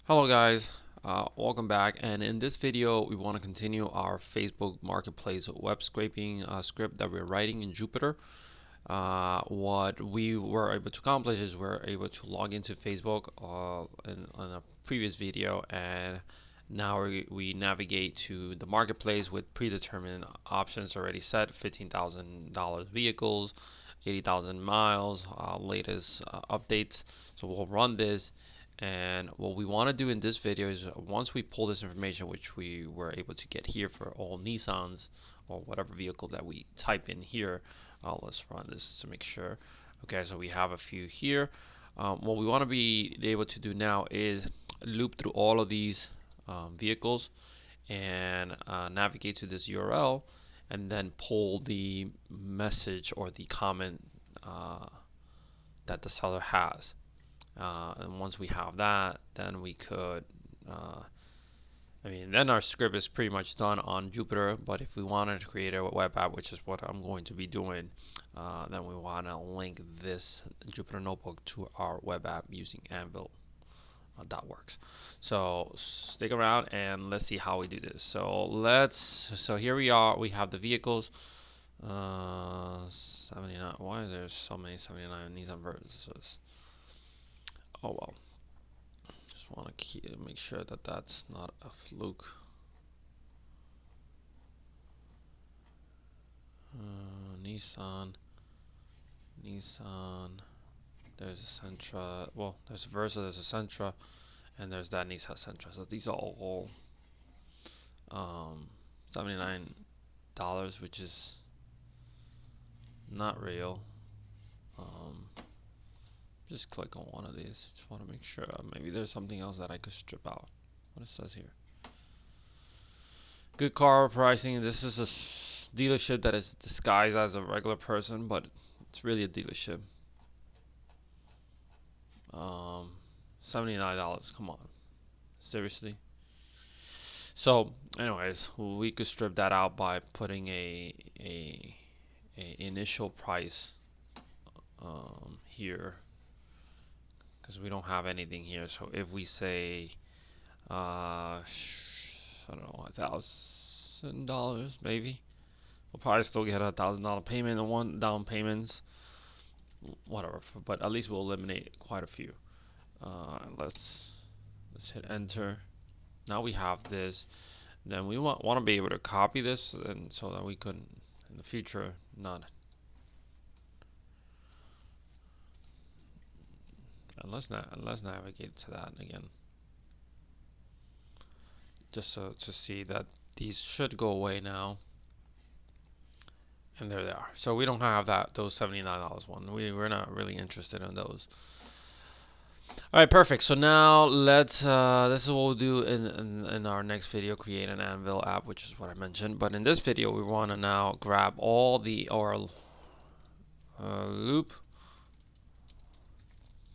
Hello guys, welcome back, and in this video we want to continue our Facebook Marketplace web scraping script that we're writing in Jupyter. What we were able to accomplish is we're able to log into Facebook in a previous video, and now we navigate to the marketplace with predetermined options already set: $15,000 vehicles, 80,000 miles, latest updates. So we'll run this, and what we want to do in this video is once we pull this information, which we were able to get here for all Nissans or whatever vehicle that we type in here. Let's run this to make sure. Okay, so we have a few here. What we want to be able to do now is loop through all of these vehicles and navigate to this URL and then pull the message or the comment that the seller has. And once we have that, then we could then our script is pretty much done on Jupyter. But if we wanted to create a web app, which is what I'm going to be doing, then we want to link this Jupyter notebook to our web app using Anvil. That works. So stick around and let's see how we do this. So here we are. We have the vehicles. 79. Why are there so many 79 Nissan Versus? Oh well. Just want to make sure that that's not a fluke. Nissan. There's a Sentra. Well, there's a Versa, there's a Sentra, and there's that Nissan Sentra. So these are all $79, which is not real. Just click on one of these. Just want to make sure. Maybe there's something else that I could strip out. What it says here. Good car pricing. This is a dealership that is disguised as a regular person, but it's really a dealership. $79. Come on. Seriously? So, anyways, we could strip that out by putting a initial price here, because we don't have anything here. So if we say I don't know, $1,000 maybe, we'll probably still get $1,000 payment and one down payments, whatever, but at least we'll eliminate quite a few. Let's hit enter. Now we have this. Then we want to be able to copy this, and so that we could in the future not. And let's navigate to that again, just so to see that these should go away now. And there they are. So we don't have those $79 one. We're not really interested in those. All right, perfect. So now let's. This is what we'll do in our next video: create an Anvil app, which is what I mentioned. But in this video, we want to now grab all the loop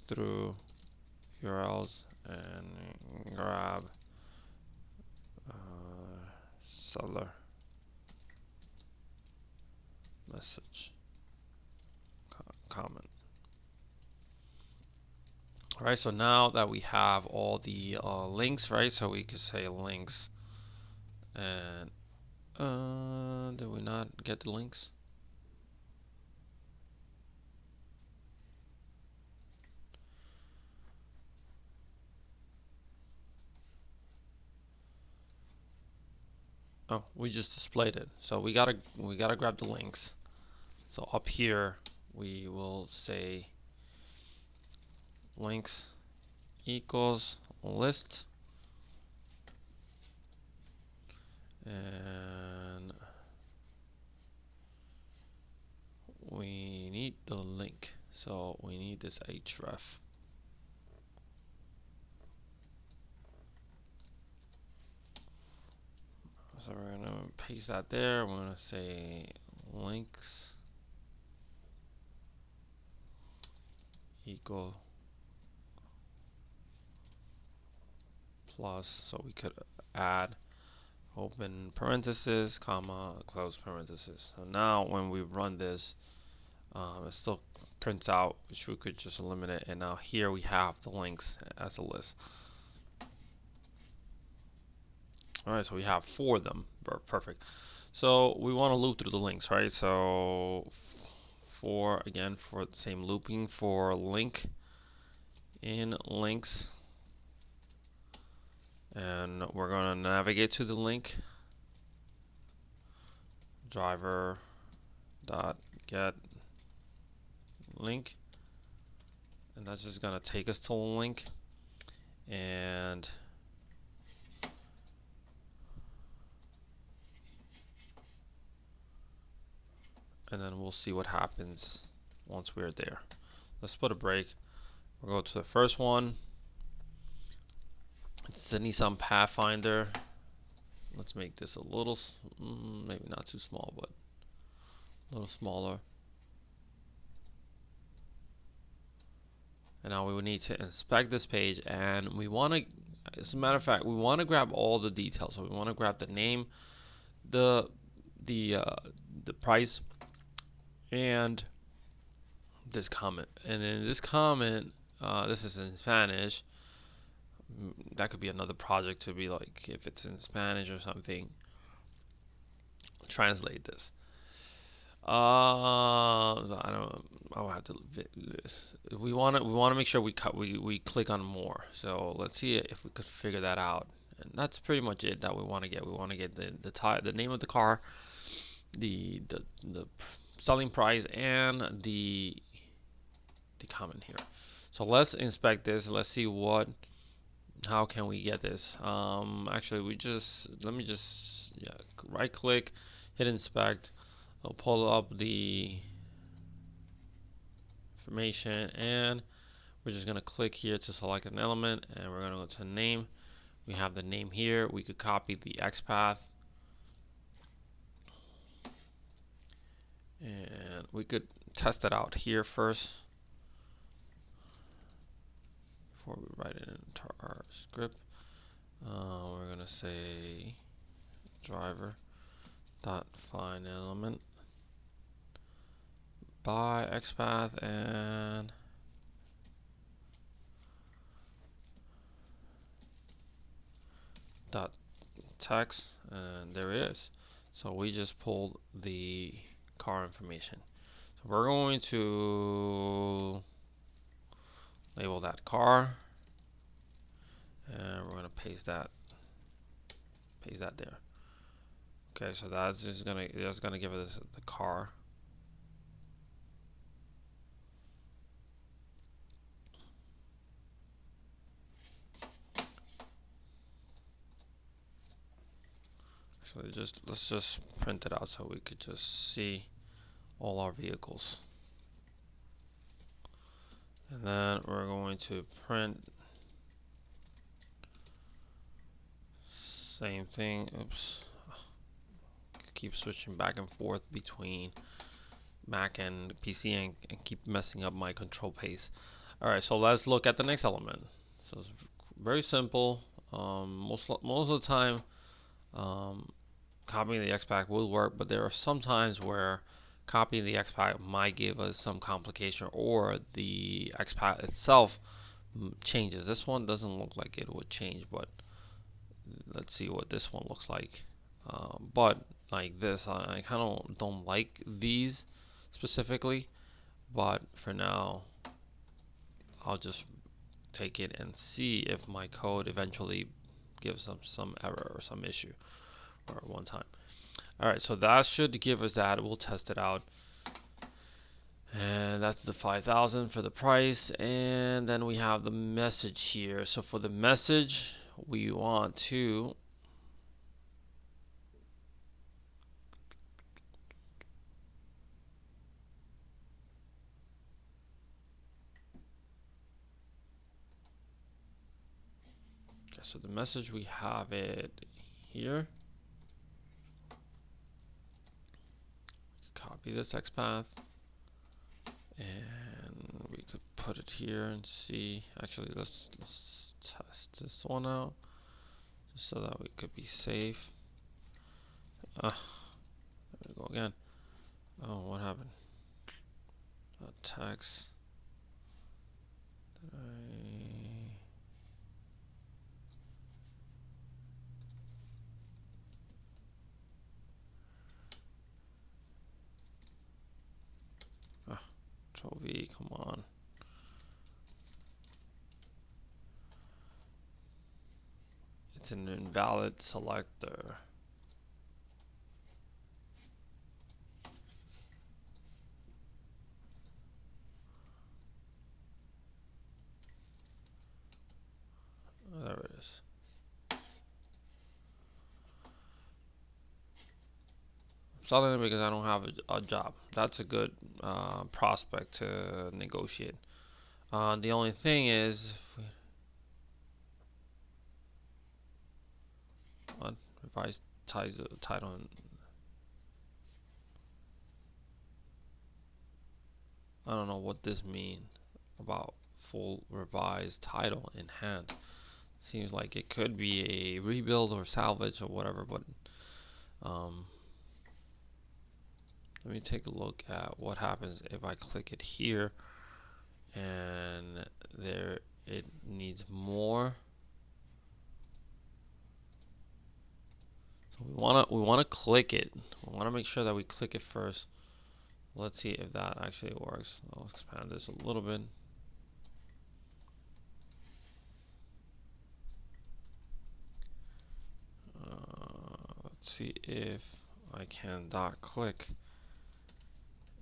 through URLs and grab seller message comment. Alright, so now that we have all the links, right? So we could say links, and did we not get the links? Oh, we just displayed it. So we gotta grab the links. So up here we will say links equals list, and we need the link, so we need this href. So we're gonna paste that there. We're gonna say links equal plus, so we could add open parenthesis, comma, close parenthesis. So now when we run this, it still prints out, which we could just eliminate. And now here we have the links as a list. All right, so we have 4 of them. Perfect. So we want to loop through the links, right? So for again, for the same looping for link in links, and we're going to navigate to the link, driver dot get link, and that's just going to take us to the link, and then we'll see what happens once we're there. Let's put a break. We'll go to the first one. It's the Nissan Pathfinder. Let's make this a little, maybe not too small, but a little smaller. And now we would need to inspect this page, and we want to, as a matter of fact, we want to grab all the details. So we want to grab the name, the price, and this comment. And in this comment, this is in Spanish. That could be another project to be like, if it's in Spanish or something, translate this. I don't. I'll have to. We want to make sure we click on more. So let's see if we could figure that out. And that's pretty much it that we want to get. We want to get the name of the car, the selling price, and the comment here. So let's inspect this. Let's see how can we get this. Actually, let me just right click, hit inspect. I'll pull up the information, and we're just going to click here to select an element, and we're going to go to name. We have the name here. We could copy the XPath, and we could test it out here first before we write it into our script. We're going to say driver dot find element by XPath and dot text, and there it is. So we just pulled the car information. So we're going to label that car, and we're going to paste that there. Okay, so that's gonna give us the car. Actually, let's just print it out so we could just see all our vehicles. And then we're going to print same thing. Oops. Keep switching back and forth between Mac and PC and keep messing up my control paste. Alright, so let's look at the next element. So it's very simple. Most of the time, copying the XPath will work, but there are some times where copying the XPath might give us some complication, or the XPath itself changes. This one doesn't look like it would change, but let's see what this one looks like. But like this, I kind of don't like these specifically, but for now I'll just take it and see if my code eventually gives some error or some issue or one time. Alright, so that should give us that. We'll test it out. And that's the 5,000 for the price. And then we have the message here. So for the message, we want to so the message, we have it here. Copy this XPath, and we could put it here and see. Actually, let's test this one out just so that we could be safe. There we go again. Oh, what happened? Text. Control V, come on. It's an invalid selector. There it is. Selling it because I don't have a job. That's a good prospect to negotiate. The only thing is, revise title. I don't know what this means about full revised title in hand. Seems like it could be a rebuild or salvage or whatever, but let me take a look at what happens if I click it here and there it needs more. So we wanna click it. We wanna make sure that we click it first. Let's see if that actually works. I'll expand this a little bit. Let's see if I can click,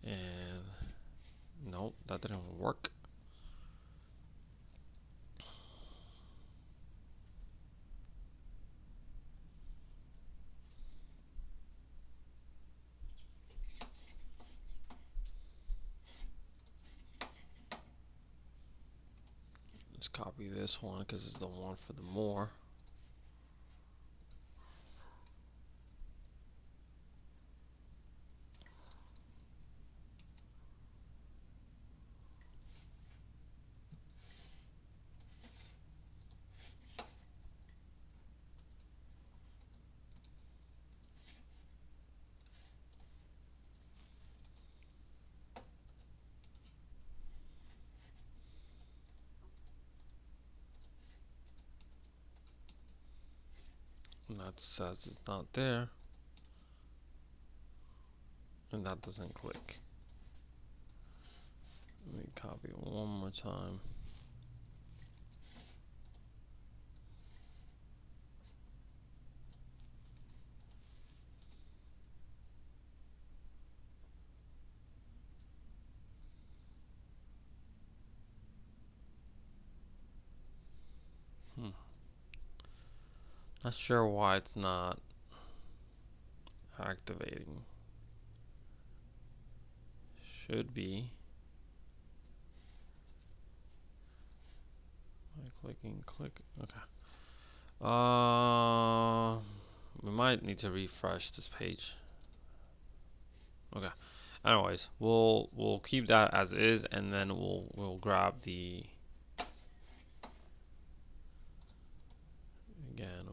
and nope, that didn't work. Let's copy this one because it's the one for the more. And that says it's not there, and that doesn't click. Let me copy it one more time. Not sure why it's not activating. Should be. Clicking, click. Okay. We might need to refresh this page. Okay. Anyways, we'll keep that as is, and then we'll grab the. Again,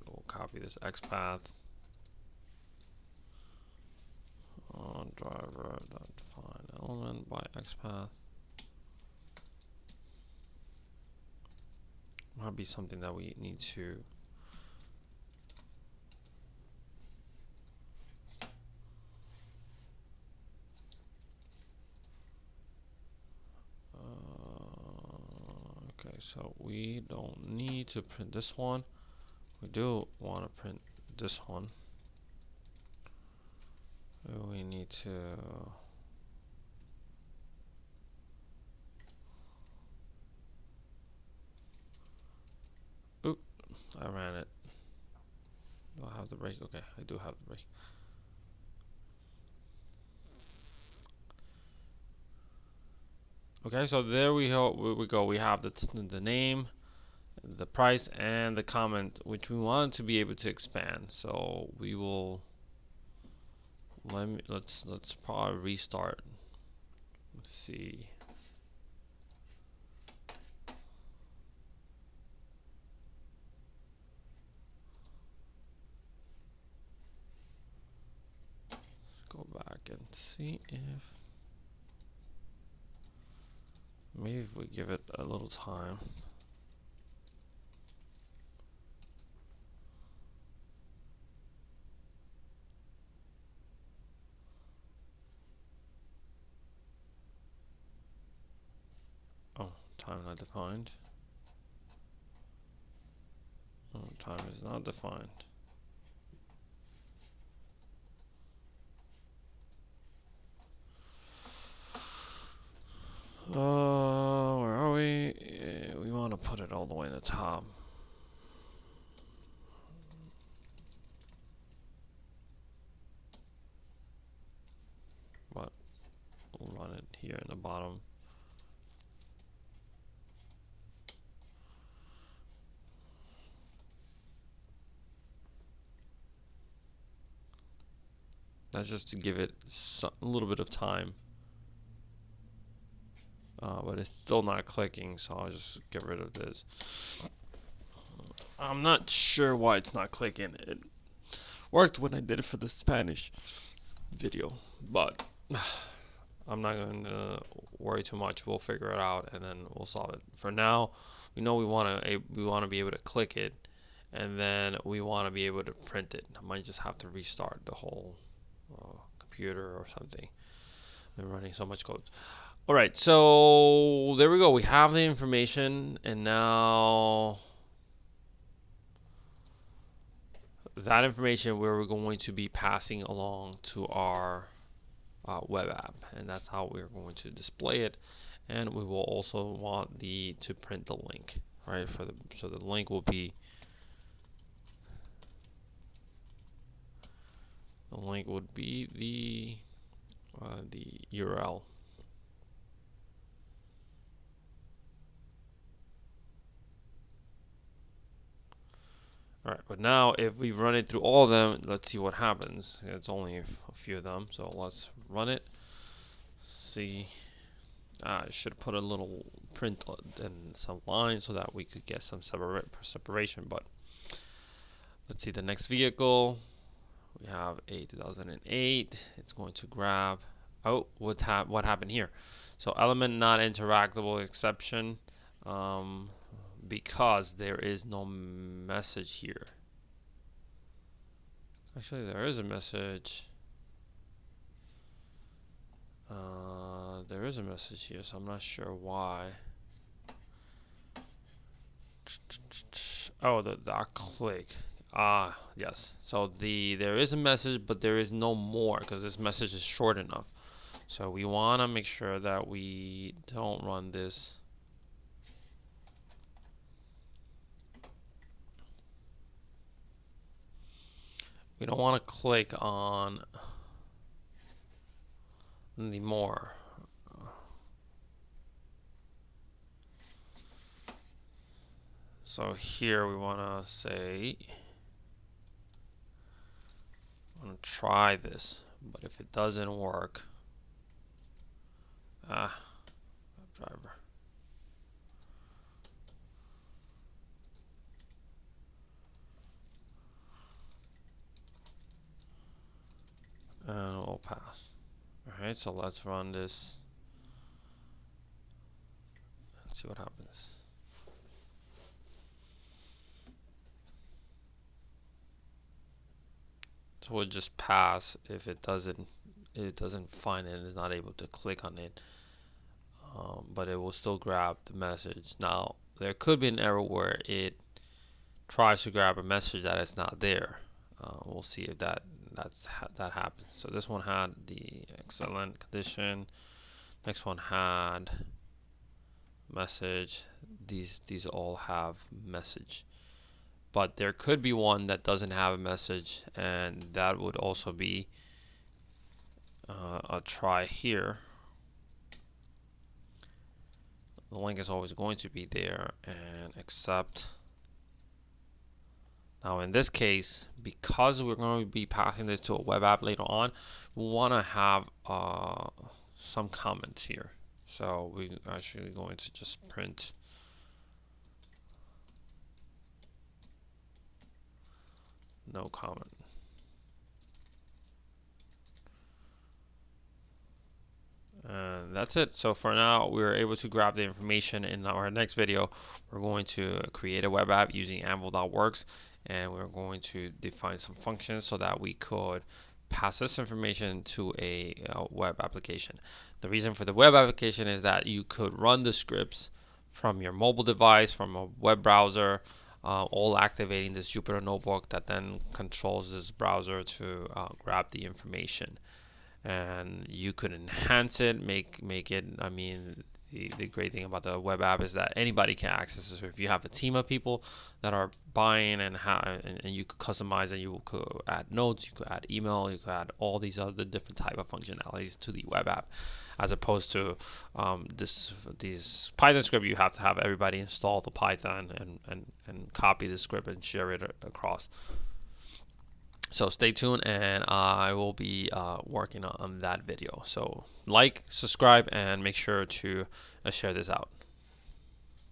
we'll copy this XPath on driver.define element by XPath. Might be something that we need to okay, so we don't need to print this one. We do want to print this one. We need to oop, I ran it. Do I have the break? Okay, I do have the break. Okay, so there we go. We have the name, the price, and the comment, which we want to be able to expand. So we will let's probably restart. Let's see. Let's go back and see if maybe if we give it a little time. Time not defined. Oh, time is not defined. Where are we? We want to put it all the way in the top. But we'll run it here in the bottom. That's just to give it a little bit of time. But it's still not clicking, so I'll just get rid of this. I'm not sure why it's not clicking. It worked when I did it for the Spanish video, but I'm not going to worry too much. We'll figure it out and then we'll solve it. For now, we know we want to be able to click it, and then we want to be able to print it. I might just have to restart the whole computer or something. I'm running so much code. All right, so there we go. We have the information, and now that information we're going to be passing along to our web app, and that's how we're going to display it. And we will also want to print the link, right? So the link will be the URL. Alright, but now if we run it through all of them, let's see what happens. It's only a few of them, so let's run it. See, I should put a little print and some lines so that we could get some separation, but let's see the next vehicle. We have a 2008. It's going to grab, oh, what happened here? So element not interactable exception, because there is no message here. Actually, there is a message. There is a message here, so I'm not sure why. Oh, the click. Yes. So there is a message, but there is no more because this message is short enough. So we want to make sure that we don't run this. We don't want to click on the more. So here we want to say, I want to try this, but if it doesn't work, driver. And we'll pass. Alright, so let's run this. Let's see what happens. So we'll just pass if it doesn't find it and is not able to click on it. But it will still grab the message. Now there could be an error where it tries to grab a message that is not there. We'll see if that happens. So this one had the excellent condition. Next one had message. These all have message. But there could be one that doesn't have a message, and that would also be a try here. The link is always going to be there, and accept. Now in this case, because we're going to be passing this to a web app later on, we want to have some comments here. So we're actually going to just print no comment. And that's it. So for now, we're able to grab the information. In our next video, we're going to create a web app using anvil.works, and we're going to define some functions so that we could pass this information to a web application. The reason for the web application is that you could run the scripts from your mobile device, from a web browser, all activating this Jupyter notebook that then controls this browser to grab the information. And you could enhance it, make it. I mean, the great thing about the web app is that anybody can access it. So if you have a team of people that are buying and you could customize and you could add notes, you could add email, you could add all these other different type of functionalities to the web app, as opposed to these Python script. You have to have everybody install the Python and copy the script and share it across. So stay tuned, and I will be working on that video. So like, subscribe, and make sure to share this out.